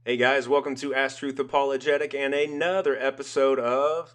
Hey guys, welcome to Ask Truth Apologetic and another episode of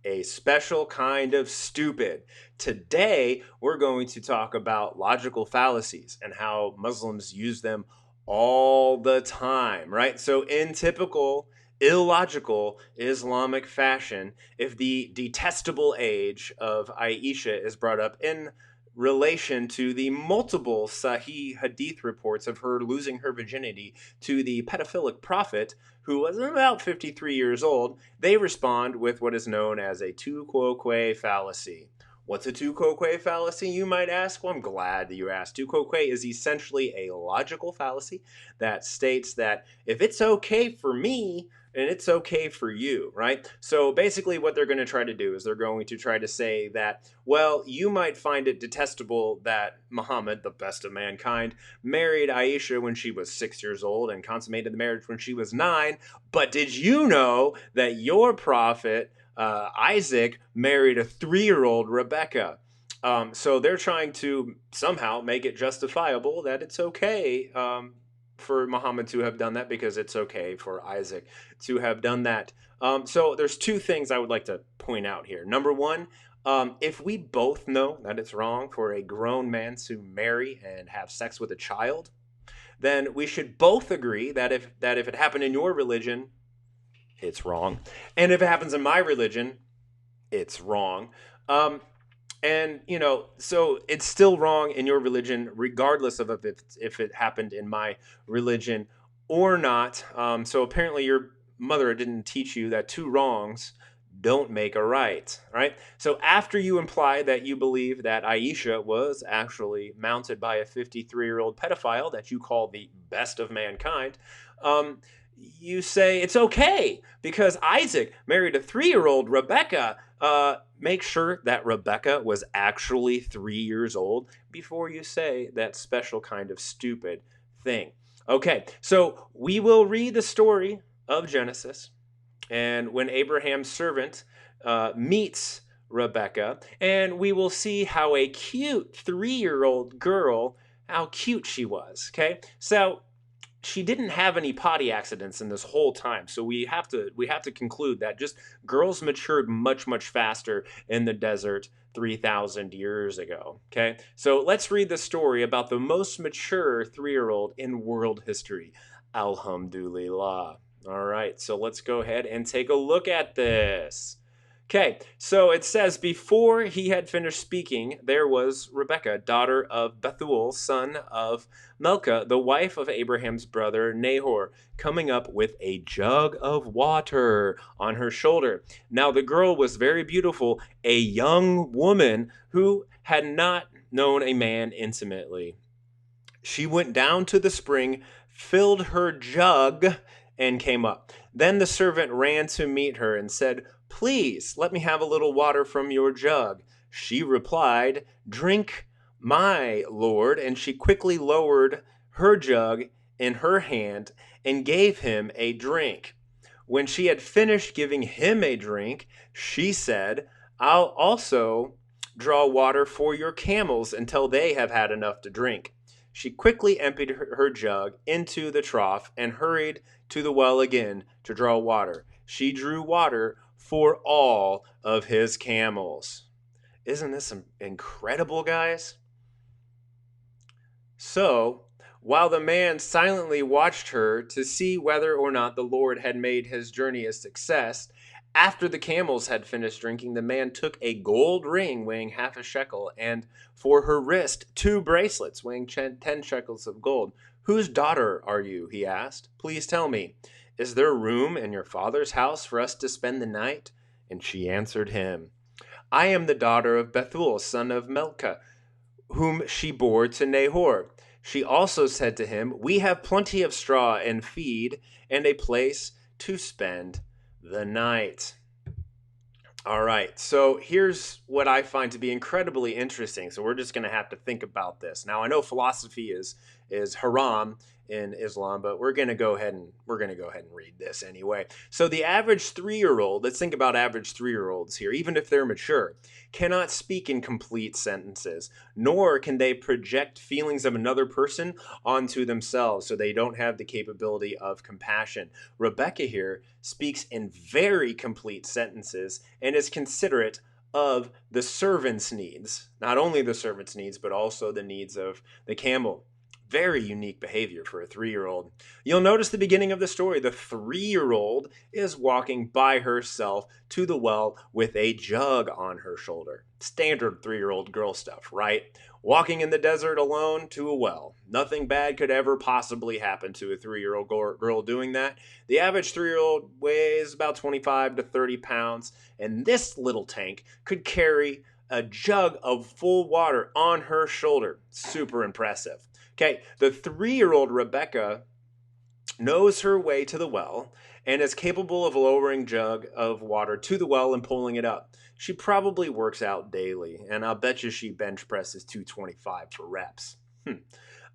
A Special Kind of Stupid. Today, we're going to talk about logical fallacies and how Muslims use them all the time, right? So, in typical illogical Islamic fashion, if the detestable age of Aisha is brought up in relation to the multiple Sahih hadith reports of her losing her virginity to the pedophilic prophet who was about 53 years old, they respond with what is known as a tu quoque fallacy. What's a tu quoque fallacy, you might ask? Well, I'm glad that you asked. Tu quoque is essentially a logical fallacy that states that if it's okay for me, and it's okay for you, right? So basically, what they're going to try to do is they're going to try to say that, well, you might find it detestable that Muhammad, the best of mankind, married Aisha when she was 6 years old and consummated the marriage when she was 9. But did you know that your prophet, Isaac, married a 3-year-old Rebecca? So they're trying to somehow make it justifiable that it's okay for Muhammad to have done that because it's okay for Isaac to have done that. So there's two things I would like to point out here. Number one, if we both know that it's wrong for a grown man to marry and have sex with a child, then we should both agree that if it happened in your religion, it's wrong, and if it happens in my religion, it's wrong. Um, and so it's still wrong in your religion, regardless of if it happened in my religion or not. So apparently, your mother didn't teach you that two wrongs don't make a right? So after you imply that you believe that Aisha was actually mounted by a 53-year-old pedophile that you call the best of mankind, you say it's okay because Isaac married a 3-year-old Rebecca. Make sure that Rebecca was actually 3 years old before you say that special kind of stupid thing. Okay, so we will read the story of Genesis, and when Abraham's servant meets Rebecca, and we will see how a cute 3-year-old girl, how cute she was. Okay, so she didn't have any potty accidents in this whole time, so we have to conclude that just girls matured much faster in the desert 3,000 years ago. Okay, so let's read the story about the most mature 3-year-old in world history. Alhamdulillah. All right, so let's go ahead and take a look at this. Okay, so it says, before he had finished speaking, there was Rebekah, daughter of Bethuel, son of Milcah, the wife of Abraham's brother Nahor, coming up with a jug of water on her shoulder. Now the girl was very beautiful, a young woman who had not known a man intimately. She went down to the spring, filled her jug, and came up. Then the servant ran to meet her and said, "Please, let me have a little water from your jug." She replied, "Drink, my lord." And she quickly lowered her jug in her hand and gave him a drink. When she had finished giving him a drink, she said, "I'll also draw water for your camels until they have had enough to drink." She quickly emptied her jug into the trough and hurried to the well again to draw water. She drew water for all of his camels. Isn't this incredible, guys? So, while the man silently watched her to see whether or not the Lord had made his journey a success, after the camels had finished drinking, the man took a gold ring weighing half a shekel, and for her wrist, 2 bracelets weighing 10 shekels of gold. "Whose daughter are you?" he asked. "Please tell me. Is there room in your father's house for us to spend the night?" And she answered him, "I am the daughter of Bethuel, son of Milcah, whom she bore to Nahor." She also said to him, "We have plenty of straw and feed, and a place to spend the night." All right, so here's what I find to be incredibly interesting. So we're just going to have to think about this. Now I know philosophy is haram in Islam, but we're gonna go ahead and read this anyway. So the average 3-year-old, let's think about average 3-year-olds here, even if they're mature, cannot speak in complete sentences, nor can they project feelings of another person onto themselves, so they don't have the capability of compassion. Rebecca here speaks in very complete sentences and is considerate of the servant's needs, not only the servant's needs, but also the needs of the camel. Very unique behavior for a 3-year-old. You'll notice the beginning of the story. The 3-year-old is walking by herself to the well with a jug on her shoulder. Standard 3-year-old girl stuff, right? Walking in the desert alone to a well. Nothing bad could ever possibly happen to a 3-year-old girl doing that. The average 3-year-old weighs about 25 to 30 pounds, and this little tank could carry a jug of full water on her shoulder. Super impressive. Okay, the 3-year-old Rebecca knows her way to the well and is capable of lowering a jug of water to the well and pulling it up. She probably works out daily, and I'll bet you she bench presses 225 for reps.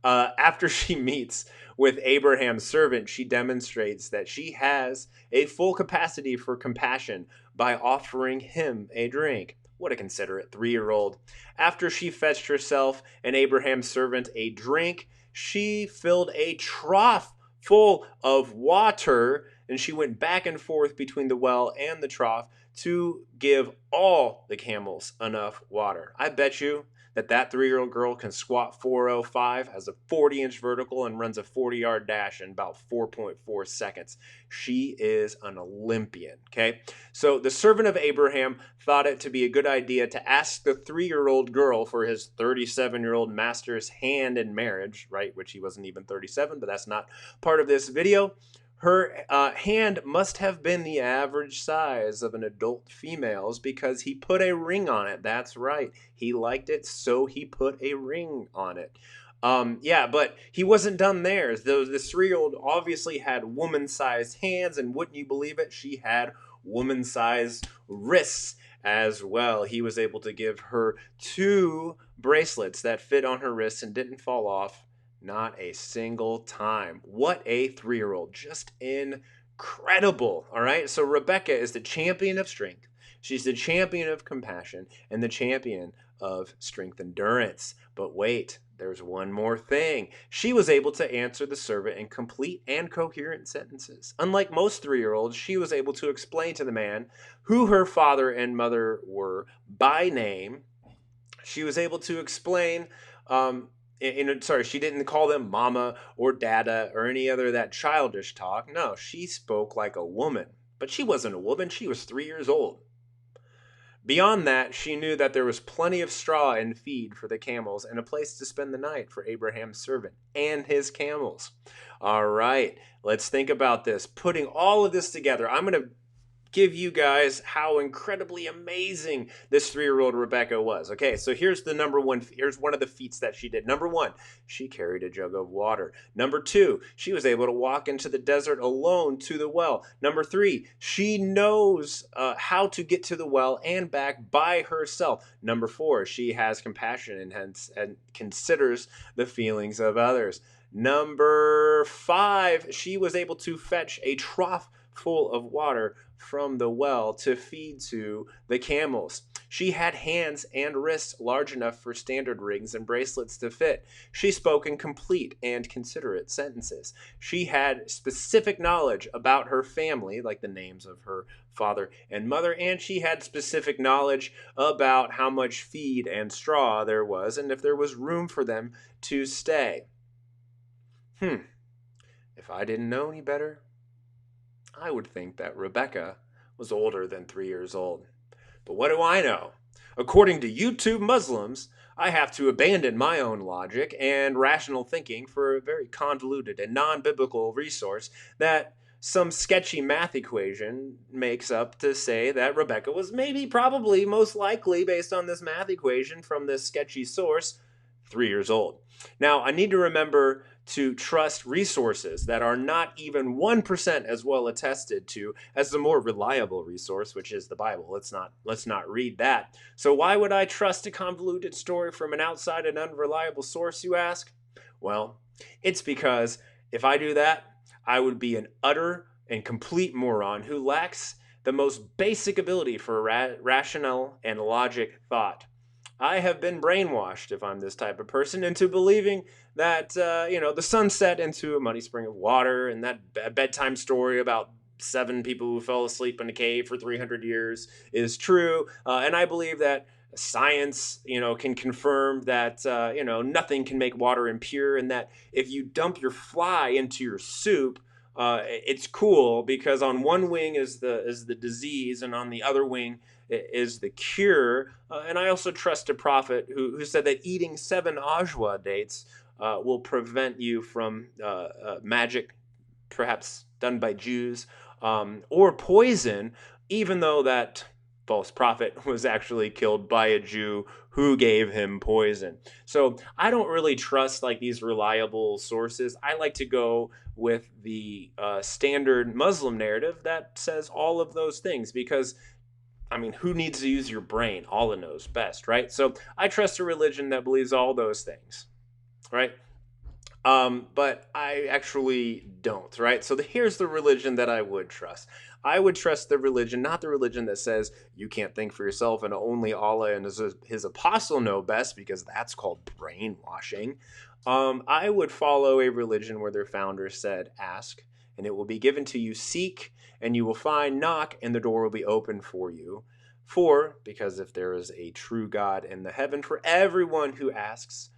After she meets with Abraham's servant, she demonstrates that she has a full capacity for compassion by offering him a drink. What a considerate 3-year-old. After she fetched herself and Abraham's servant a drink, she filled a trough full of water, and she went back and forth between the well and the trough to give all the camels enough water. I bet you that 3-year-old girl can squat 405, has a 40-inch vertical, and runs a 40-yard dash in about 4.4 seconds. She is an Olympian, okay? So the servant of Abraham thought it to be a good idea to ask the 3-year-old girl for his 37-year-old master's hand in marriage, right? Which he wasn't even 37, but that's not part of this video. Her hand must have been the average size of an adult female's because he put a ring on it. That's right. He liked it, so he put a ring on it. Yeah, but he wasn't done there. This 3-year-old obviously had woman-sized hands, and wouldn't you believe it, she had woman-sized wrists as well. He was able to give her 2 bracelets that fit on her wrists and didn't fall off. Not a single time. What a 3-year-old. Just incredible. All right. So Rebecca is the champion of strength. She's the champion of compassion and the champion of strength endurance. But wait, there's one more thing. She was able to answer the servant in complete and coherent sentences. Unlike most 3-year-olds, she was able to explain to the man who her father and mother were by name. She was able to explain she didn't call them mama or dada or any other of that childish talk. No, she spoke like a woman. But she wasn't a woman. She was 3 years old. Beyond that, she knew that there was plenty of straw and feed for the camels and a place to spend the night for Abraham's servant and his camels. All right, let's think about this. Putting all of this together, I'm going to give you guys how incredibly amazing this 3-year-old Rebecca was. Okay, so here's one of the feats that she did. Number 1, she carried a jug of water. Number 2, she was able to walk into the desert alone to the well. Number 3, she knows how to get to the well and back by herself. Number 4, she has compassion and considers the feelings of others. Number 5, she was able to fetch a trough full of water from the well to feed to the camels. She had hands and wrists large enough for standard rings and bracelets to fit. She spoke in complete and considerate sentences. She had specific knowledge about her family, like the names of her father and mother, and she had specific knowledge about how much feed and straw there was and if there was room for them to stay. If I didn't know any better, I would think that Rebecca was older than 3 years old. But what do I know? According to YouTube Muslims, I have to abandon my own logic and rational thinking for a very convoluted and non-biblical resource that some sketchy math equation makes up to say that Rebecca was probably, most likely, based on this math equation from this sketchy source, 3 years old. Now, I need to remember to trust resources that are not even 1% as well attested to as the more reliable resource, which is the Bible. Let's not read that. So why would I trust a convoluted story from an outside and unreliable source, you ask? Well, it's because If I do that, I would be an utter and complete moron who lacks the most basic ability for rational and logic thought. I have been brainwashed, if I'm this type of person, into believing that the sun set into a muddy spring of water, and that bedtime story about seven people who fell asleep in a cave for 300 years is true. And I believe that science, can confirm that nothing can make water impure, and that if you dump your fly into your soup, it's cool because on one wing is the disease, and on the other wing is the cure. And I also trust a prophet who said that eating 7 ajwa dates will prevent you from magic, perhaps done by Jews, or poison, even though that false prophet was actually killed by a Jew who gave him poison. So I don't really trust like these reliable sources. I like to go with the standard Muslim narrative that says all of those things because I mean, who needs to use your brain? Allah knows best, right? So I trust a religion that believes all those things, right? But I actually don't, right? So here's the religion that I would trust. I would trust the religion, not the religion that says you can't think for yourself and only Allah and his apostle know best, because that's called brainwashing. I would follow a religion where their founder said, ask, and it will be given to you, seek, and you will find, knock, and the door will be open for you. Because if there is a true God in the heaven, for everyone who asks,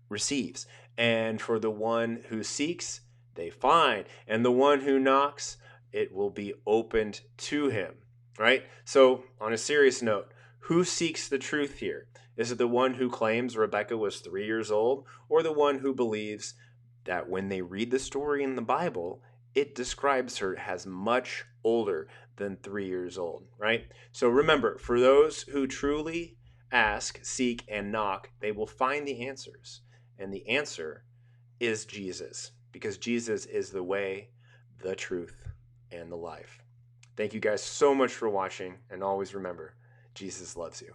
receives. And for the one who seeks, they find. And the one who knocks, it will be opened to him. Right? So, on a serious note, who seeks the truth here? Is it the one who claims Rebecca was 3 years old, or the one who believes that when they read the story in the Bible, it describes her as much older than 3 years old, right? So remember, for those who truly ask, seek, and knock, they will find the answers. And the answer is Jesus, because Jesus is the way, the truth, and the life. Thank you guys so much for watching, and always remember, Jesus loves you.